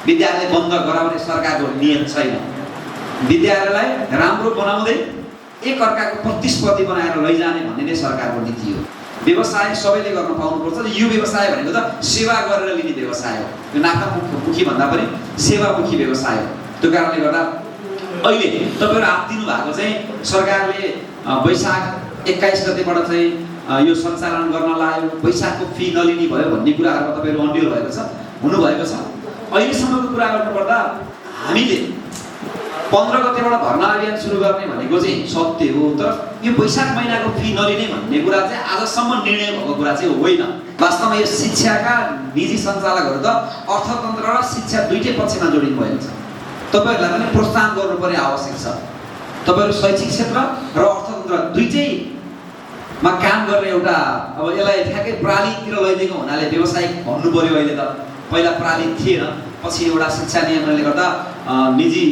विद्यालय बन्द गराउने सरकारको नियम छैन। विद्यालयलाई राम्रो बनाउँदै एक अर्काको प्रतिस्पर्धी बनाएर लैजाने भन्ने नै सरकारको नीति हो। व्यवसाय सबैले गर्न पाउनुपर्छ। यो व्यवसाय भनेको त सेवा गरेर लिने व्यवसाय हो। यो नाफामुखी भन्दा पनि सेवामुखी व्यवसाय हो। त्यो कारणले गर्दा अहिले तपाईँहरू हात दिनु भएको चाहिँ सरकारले वैशाख 21 गतेबाट चाहिँ यो सञ्चालन गर्न लाग्यो, वैशाखको फी नलिने भयो भन्ने कुराहरूमा तपाईँहरू अन्डियो भएको छ, हुनुभएको छ। अहिलेसम्मको कुरा गर्नुपर्दा हामीले 15 गतेबाट भर्ना अभियान सुरु गर्ने भनेको चाहिँ सत्य हो, तर यो वैशाख महिनाको फी नलिने भन्ने कुरा चाहिँ आजसम्म निर्णय भएको कुरा चाहिँ होइन। वास्तवमा यो शिक्षाका निजी सञ्चालकहरू त अर्थतन्त्र र शिक्षा दुईटै पक्षमा जोडिनु भएको छ। तपाईँहरूलाई पनि प्रोत्साहन गर्नुपर्ने आवश्यक छ। तपाईँहरू शैक्षिक क्षेत्र र अर्थतन्त्र दुईटैमा काम गर्ने एउटा, अब यसलाई ठ्याक्कै प्रालितिर लैदिएको हुनाले व्यावसायिक भन्नु पर्यो। अहिले त पहिला प्रालि थिएन, पछि एउटा शिक्षा नियमले गर्दा निजी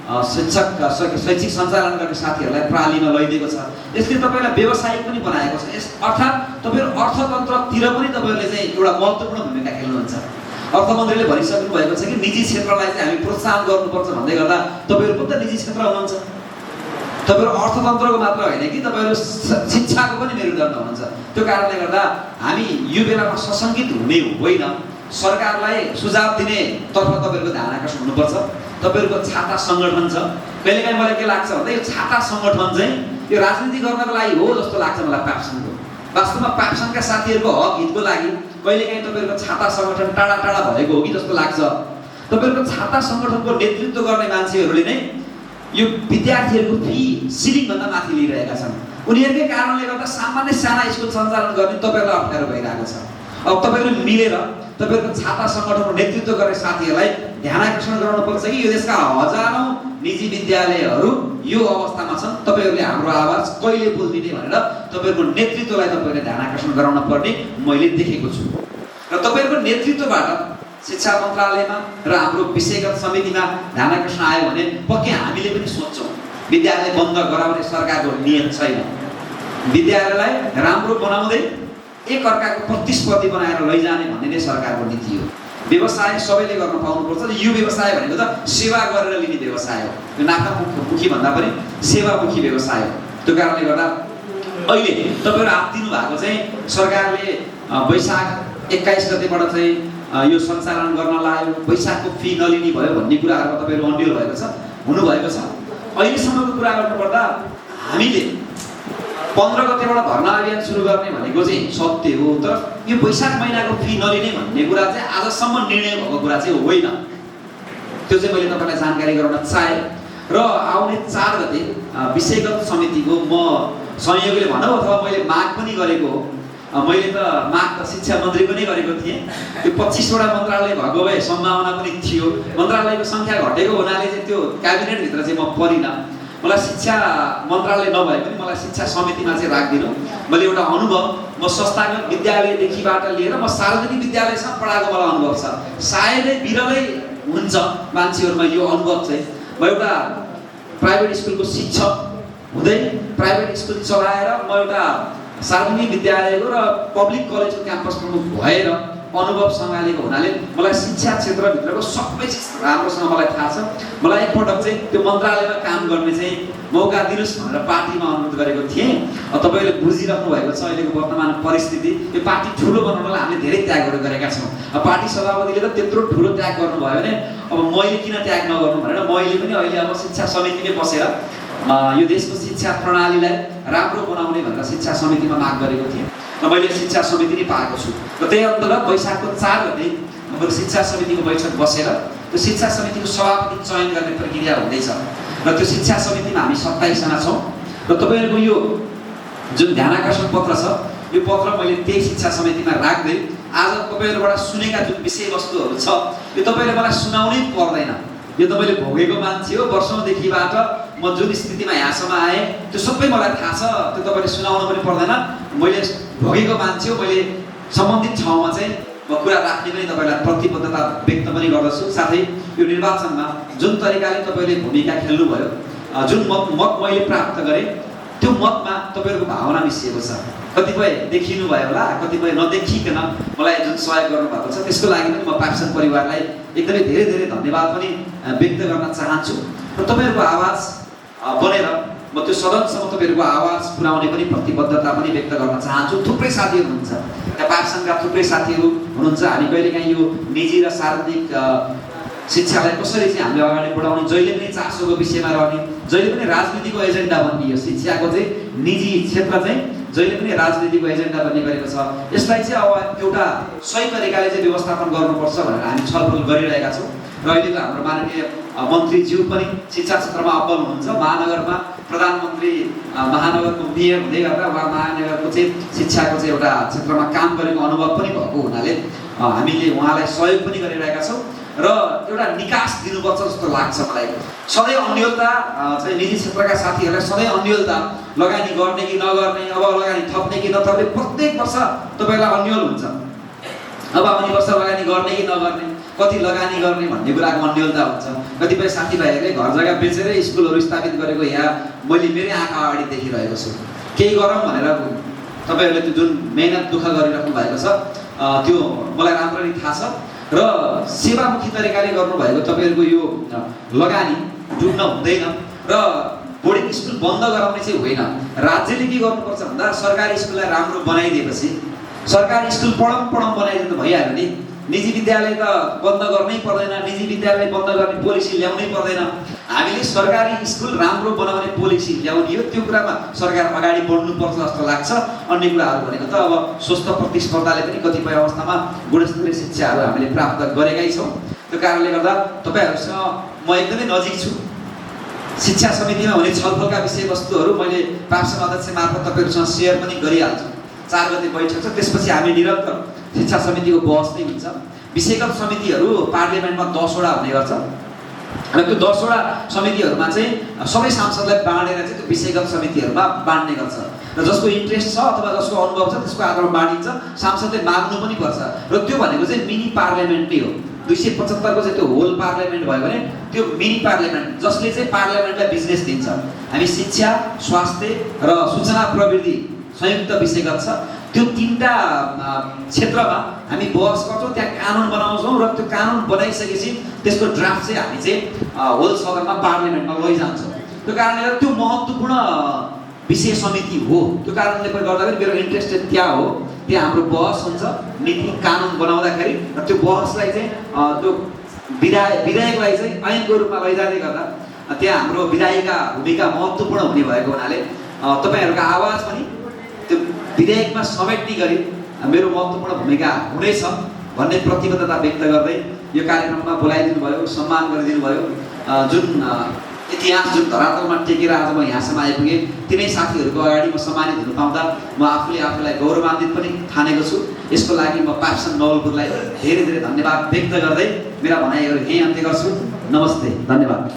शैक्षिक सञ्चालन गर्ने साथीहरूलाई प्रालीमा लैदिएको छ। यसले तपाईँलाई व्यावसायिक पनि बनाएको छ। अर्थात् तपाईँहरू अर्थतन्त्रतिर पनि तपाईँहरूले चाहिँ एउटा महत्त्वपूर्ण भूमिका खेल्नुहुन्छ। अर्थमन्त्रीले भनिसक्नु भएको छ कि निजी क्षेत्रलाई चाहिँ हामी प्रोत्साहन गर्नुपर्छ भन्दै गर्दा तपाईँहरू पनि त निजी क्षेत्र हुनुहुन्छ। तपाईँहरू अर्थतन्त्रको मात्र होइन कि तपाईँहरू शिक्षाको पनि मेरुदण्ड हुनुहुन्छ। त्यो कारणले गर्दा हामी यो बेलामा सशङ्कित हुने होइन। सरकारलाई सुझाव दिने तर्फ तपाईँहरूको ध्यान आकर्षण हुनुपर्छ। तपाईँहरूको छाता सङ्गठन छ, कहिलेकाहीँ मलाई के लाग्छ भन्दा यो छाता सङ्गठन चाहिँ यो राजनीति गर्नको लागि हो जस्तो लाग्छ मलाई प्याप्सनको। वास्तवमा प्याप्सनका साथीहरूको हक हितको लागि कहिलेकाहीँ तपाईँहरूको छाता सङ्गठन टाढा टाढा भएको हो कि जस्तो लाग्छ। तपाईँहरूको छाता सङ्गठनको नेतृत्व गर्ने मान्छेहरूले नै यो विद्यार्थीहरूको फी सिलिङभन्दा माथि लिइरहेका छन्। उनीहरूकै कारणले गर्दा सामान्य साना स्कुल सञ्चालन गर्ने तपाईँहरूलाई अप्ठ्यारो भइरहेको छ। अब तपाईँहरू मिलेर तपाईँहरूको छाता सङ्गठनको नेतृत्व गर्ने साथीहरूलाई ध्यान आकर्षण गराउनुपर्छ कि यो देशका हजारौँ निजी विद्यालयहरू यो अवस्थामा छन्, तपाईँहरूले हाम्रो आवाज कहिले बोलिदिने भनेर तपाईँहरूको नेतृत्वलाई तपाईँहरूले ध्यान आकर्षण गराउन पर्ने मैले देखेको छु। र तपाईँहरूको नेतृत्वबाट शिक्षा मन्त्रालयमा र हाम्रो विषयगत समितिमा ध्यान आकर्षण आयो भने पक्कै हामीले पनि सोच्छौँ विद्यालय बन्द गराउने सरकारको नियम छैन। विद्यालयलाई राम्रो बनाउँदै एक अर्काको प्रतिस्पर्धी बनाएर लैजाने भन्ने नै सरकारको नीति हो। व्यवसाय सबैले गर्न पाउनुपर्छ। यो व्यवसाय भनेको त सेवा गरेर लिने व्यवसाय हो। यो नाफामुखी भन्दा पनि सेवामुखी व्यवसाय हो। त्यो कारणले गर्दा अहिले तपाईँहरू हात दिनु भएको चाहिँ सरकारले वैशाख 21 गतेबाट चाहिँ यो सञ्चालन गर्न लाग्यो, वैशाखको फी नलिने भयो भन्ने कुराहरूमा तपाईँहरू अन्डियो भएको छ, हुनुभएको छ। अहिलेसम्मको कुरा गर्नुपर्दा हामीले 15 गतेबाट भर्ना अभियान सुरु गर्ने भनेको चाहिँ सत्य हो, तर यो वैशाख महिनाको फी नलिने भन्ने कुरा चाहिँ आजसम्म निर्णय भएको कुरा चाहिँ होइन। त्यो चाहिँ मैले तपाईँलाई जानकारी गराउन चाहेँ। र आउने 4 गते विषयगत समितिको म संयोगले भनौँ अथवा मैले माग पनि गरेको हो। मैले त माग त शिक्षा मन्त्रीको नै गरेको थिएँ। त्यो 25वटा मन्त्रालय भएको भए सम्भावना पनि थियो। मन्त्रालयको सङ्ख्या घटेको हुनाले चाहिँ त्यो क्याबिनेटभित्र चाहिँ म परिनँ। मलाई शिक्षा मन्त्रालय नभए पनि मलाई शिक्षा समितिमा चाहिँ राखिदिनु। मैले एउटा अनुभव, म संस्थागत विद्यालयदेखिबाट लिएर म सार्वजनिक विद्यालयसम्म पढाएको मलाई अनुभव छ। सायदै बिरलै हुन्छ मान्छेहरूमा यो अनुभव चाहिँ। म एउटा प्राइभेट स्कुलको शिक्षक हुँदै प्राइभेट स्कुल चलाएर म एउटा सार्वजनिक विद्यालयको र पब्लिक कलेजको क्याम्पस प्रमुख भएर अनुभव सँगालेको हुनाले मलाई शिक्षा क्षेत्रभित्रको सबै चिज राम्रोसँग मलाई थाहा छ। मलाई एकपटक चाहिँ त्यो मन्त्रालयमा काम गर्ने चाहिँ मौका दिनुहोस् भनेर पार्टीमा अनुरोध गरेको थिएँ। तपाईँले बुझिराख्नु भएको छ अहिलेको वर्तमान परिस्थिति। यो पार्टी ठुलो बनाउनलाई हामीले धेरै त्यागहरू गरेका छौँ। पार्टी सभापतिले त त्यत्रो ठुलो त्याग गर्नुभयो भने अब मैले किन त्याग नगर्नु भनेर मैले पनि अहिले अब शिक्षा समितिमै बसेर यो देशको शिक्षा प्रणालीलाई राम्रो बनाउने भनेर शिक्षा समितिमा माग गरेको थिएँ र मैले शिक्षा समिति नै पाएको छु। र त्यही अन्तर्गत वैशाखको 4 गते हाम्रो शिक्षा समितिको बैठक बसेर त्यो शिक्षा समितिको सभापति चयन गर्ने प्रक्रिया हुँदैछ र त्यो शिक्षा समितिमा हामी 27 जना छौँ। र तपाईँहरूको यो जुन ध्यान आकर्षण पत्र छ यो पत्र मैले त्यही शिक्षा समितिमा राख्दै आज तपाईँहरूबाट सुनेका जुन विषयवस्तुहरू छ यो तपाईँले मलाई सुनाउनै पर्दैन। यो तपाईँले भोगेको मान्छे हो। वर्षौँदेखिबाट म जुन स्थितिमा यहाँसम्म आएँ त्यो सबै मलाई थाहा छ। त्यो तपाईँले सुनाउनु पनि पर्दैन। मैले भोगेको मान्छे हो। मैले सम्बन्धित ठाउँमा चाहिँ म कुरा राख्ने पनि तपाईँलाई प्रतिबद्धता व्यक्त पनि गर्दछु। साथै यो निर्वाचनमा जुन तरिकाले तपाईँले भूमिका खेल्नुभयो, जुन मत मैले प्राप्त गरेँ त्यो मतमा तपाईँहरूको भावना मिसिएको छ। कतिपय देखिनु भयो होला, कतिपय नदेखिकन मलाई जुन सहयोग गर्नुभएको छ त्यसको लागि पनि म पाक्सन परिवारलाई एकदमै धेरै धेरै धन्यवाद पनि व्यक्त गर्न चाहन्छु। र तपाईँहरूको आवाज बनेर म त्यो सदनसम्म तपाईँहरूको आवाज पुर्याउने पनि प्रतिबद्धता पनि व्यक्त गर्न चाहन्छु। थुप्रै साथीहरू हुनुहुन्छ, यहाँ पाक्सनका थुप्रै साथीहरू हुनुहुन्छ। हामी कहिलेकाहीँ यो निजी र सार्वजनिक शिक्षालाई कसरी चाहिँ हामीले अगाडि बढाउने, जहिले पनि चासोको विषयमा रहने, जहिले पनि राजनीतिको एजेन्डा बन्ने, यो शिक्षाको चाहिँ निजी क्षेत्र चाहिँ जहिले पनि राजनीतिको एजेन्डा बन्ने गरेको छ। यसलाई चाहिँ अब एउटा सही तरिकाले चाहिँ व्यवस्थापन गर्नुपर्छ भनेर हामी छलफल गरिरहेका छौँ। र अहिलेको हाम्रो माननीय मन्त्रीज्यू पनि शिक्षा क्षेत्रमा अब्बल हुनुहुन्छ। महानगरमा प्रधानमन्त्री, महानगरको मेयर हुँदै गर्दा उहाँ महानगरको चाहिँ शिक्षाको चाहिँ एउटा क्षेत्रमा काम गरेको अनुभव पनि भएको हुनाले हामीले उहाँलाई सहयोग पनि गरिरहेका छौँ र एउटा निकास दिनुपर्छ जस्तो लाग्छ मलाई। सधैँ अन्यलता चाहिँ निजी क्षेत्रका साथीहरूलाई सधैँ अन्यलता, लगानी गर्ने कि नगर्ने, अब लगानी थप्ने कि नथप्ने, प्रत्येक वर्ष तपाईँलाई अन्यल हुन्छ। अब आउने वर्ष लगानी गर्ने कि नगर्ने, कति लगानी गर्ने भन्ने कुराको अन्यलता हुन्छ। कतिपय साथीभाइहरूले घर जग्गा बेचेरै स्कुलहरू स्थापित गरेको यहाँ मैले मेरै आँखा अगाडि देखिरहेको छु। केही गरौँ भनेर तपाईँहरूले त्यो जुन मेहनत दुःख गरिराख्नु भएको छ त्यो मलाई राम्ररी थाहा छ। र सेवामुखी तरिकाले गर्नुभएको तपाईँहरूको यो लगानी डुब्न हुँदैन र बोर्डिङ स्कुल बन्द गराउने चाहिँ होइन। राज्यले के गर्नुपर्छ भन्दा सरकारी स्कुललाई राम्रो बनाइदिएपछि सरकारी स्कुल पढौँ बनाइदिनु भइहाल्यो नि। निजी विद्यालय त बन्द गर्नै पर्दैन, निजी विद्यालय बन्द गर्ने पोलिसी ल्याउनै पर्दैन। हामीले सरकारी स्कुल राम्रो बनाउने पोलिसी ल्याउने हो, त्यो कुरामा सरकार अगाडि बढ्नुपर्छ जस्तो लाग्छ। अन्य कुराहरू भनेको त अब स्वस्थ प्रतिस्पर्धाले पनि कतिपय अवस्थामा गुणस्तरीय शिक्षाहरू हामीले प्राप्त गरेकै छौँ। त्यो कारणले गर्दा तपाईँहरूसँग म एकदमै नजिक छु। शिक्षा समितिमा हुने छलफलका विषयवस्तुहरू मैले पाक्सन अध्यक्ष मार्फत तपाईँहरूसँग सेयर पनि गरिहाल्छु। 4 गते बैठक छ, त्यसपछि हामी निरन्तर शिक्षा समितिको बहस नै हुन्छ। विषयगत समितिहरू पार्लियामेन्टमा 10 वटा हुने गर्छ र त्यो 10 वटा समितिहरूमा चाहिँ सबै सांसदलाई बाँडेर चाहिँ त्यो विषयगत समितिहरूमा बाँड्ने गर्छ र जसको इन्ट्रेस्ट छ अथवा जसको अनुभव छ त्यसको आधारमा बाँडिन्छ। सांसदले माग्नु पनि पर्छ र त्यो भनेको चाहिँ मिनी पार्लियामेन्ट नै हो। 275 को चाहिँ त्यो होल पार्लियामेन्ट भयो भने त्यो मिनी पार्लियामेन्ट जसले चाहिँ पार्लियामेन्टलाई बिजनेस दिन्छ। हामी शिक्षा, स्वास्थ्य र सूचना प्रविधि संयुक्त विषयगत छ, त्यो 3टा क्षेत्रमा हामी बहस गर्छौँ, त्यहाँ कानुन बनाउँछौँ र त्यो कानुन बनाइसकेपछि त्यसको ड्राफ्ट चाहिँ हामी चाहिँ होल सदनमा पार्लियामेन्टमा लैजान्छौँ। त्यो कारणले गर्दा त्यो महत्त्वपूर्ण विषय समिति हो। त्यो कारणले गर्दाखेरि मेरो इन्ट्रेस्टेड त्यहाँ हो। त्यहाँ हाम्रो बहस हुन्छ नीति कानुन बनाउँदाखेरि र त्यो बहसलाई चाहिँ त्यो विधायकलाई चाहिँ ऐनको रूपमा लैजाँदै गर्दा त्यहाँ हाम्रो विधायिका भूमिका महत्त्वपूर्ण हुने भएको हुनाले तपाईँहरूको आवाज पनि त्यो विधेयकमा समेट्ने गरी मेरो महत्त्वपूर्ण भूमिका हुनेछ भन्ने प्रतिबद्धता व्यक्त गर्दै यो कार्यक्रममा बोलाइदिनु भयो, सम्मान गरिदिनु भयो। जुन इतिहास जुन धरातलमा टेकेर आज म यहाँसम्म आइपुगेँ, तिनै साथीहरूको अगाडि म सम्मानित हुन पाउँदा म आफूलाई गौरवान्वित पनि ठानेको छु। यसको लागि म पाक्सन नवलपुरलाई धेरै धेरै धन्यवाद व्यक्त गर्दै मेरा भनाइहरू यहीँ अन्त्य गर्छु। नमस्ते, धन्यवाद।